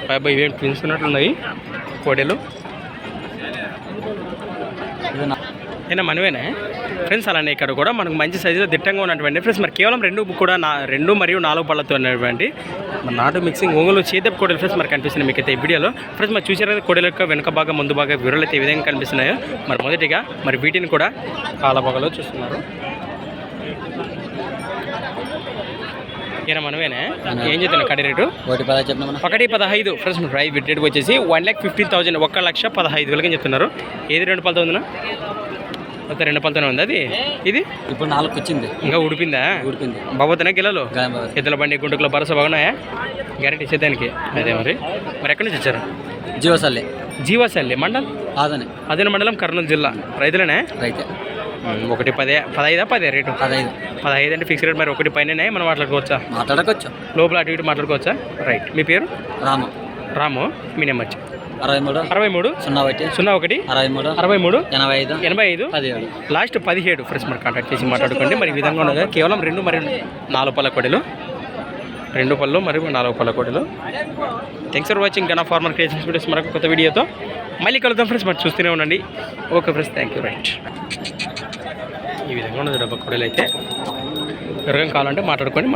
బాబాయ్ ఇవేం ట్విన్స్ ఉన్నట్లున్నాయి కోడెలు. అయినా మనవేనా ఫ్రెండ్స్. అలానే ఇక్కడ కూడా మనకు మంచి సైజులో దిట్టంగా ఉన్నటువంటి ఫ్రెండ్స్ మరి కేవలం రెండు మరియు 4 పళ్ళతో ఉన్నటువంటి నాటు మిక్సింగ్ ఒంగోలు చేదప్ కోడలు ఫ్రెండ్స్ మరి కనిపిస్తున్నాయి మీకు అయితే ఈ వీడియోలో. ఫ్రెండ్స్ మరి చూసారు కదా కోడల యొక్క వెనుక భాగం ముందు భాగం వివరాలు అయితే ఈ విధంగా కనిపిస్తున్నాయో. మరి మొదటిగా మరి వీటిని కూడా కాలభాగంలో చూస్తున్నారు. ఏనా మనమేనా ఏం చెప్తున్నా కడి రేటు 1,15 ఫ్రెండ్స్ ప్రైస్ రేట్ వచ్చేసి 1,15,000 1,15,000 చెప్తున్నారు. ఏది 2 పళ్ళతో ఉందా? మొత్తం 2 పళ్ళతోనే ఉంది. అది ఇది ఇప్పుడు 4 వచ్చింది. ఇంకా ఉడిపిందా? బాబోతున్నా గిల్లలు ఎద్దుల బండి గుంటుకుల భరోసా బాగున్నాయా? గ్యారెంటీ ఇచ్చేదానికి. అదే మరి ఎక్కడి నుంచి వచ్చారు? జీవసల్లి మండలం అదే మండలం కర్నూలు జిల్లా. రైతులనే? రైతే. 1,10 రేటు 15 అంటే ఫిక్స్ రేట్. మరి 1 పైన మనం మాట్లాడుకోవచ్చా? లోపల అటు ఇటు మాట్లాడుకోవచ్చా? రైట్. మీ పేరు? రాము. మీ నెంబర్ 63 01 63 85 లాస్ట్ 17 ఫ్రెండ్స్ మరి కాంటాక్ట్ చేసి మాట్లాడుకోండి. మరి ఈ విధంగా ఉండగా కేవలం 2 మరియు 4 పళ్ళ కోడలు, 2 పళ్ళు మరియు 4 పళ్ళ కోడలు. Thanks for watching Gana farmer creations videos. మరొక కొత్త వీడియోతో మళ్ళీ కలుద్దాం ఫ్రెండ్స్. మరి చూస్తూనే ఉండండి. Okay friends, thank you. Right. ఈ విధంగా ఉన్నది డబ్బా కోడలు అయితే ఎవరికైనా కావాలంటే మాట్లాడుకోండి.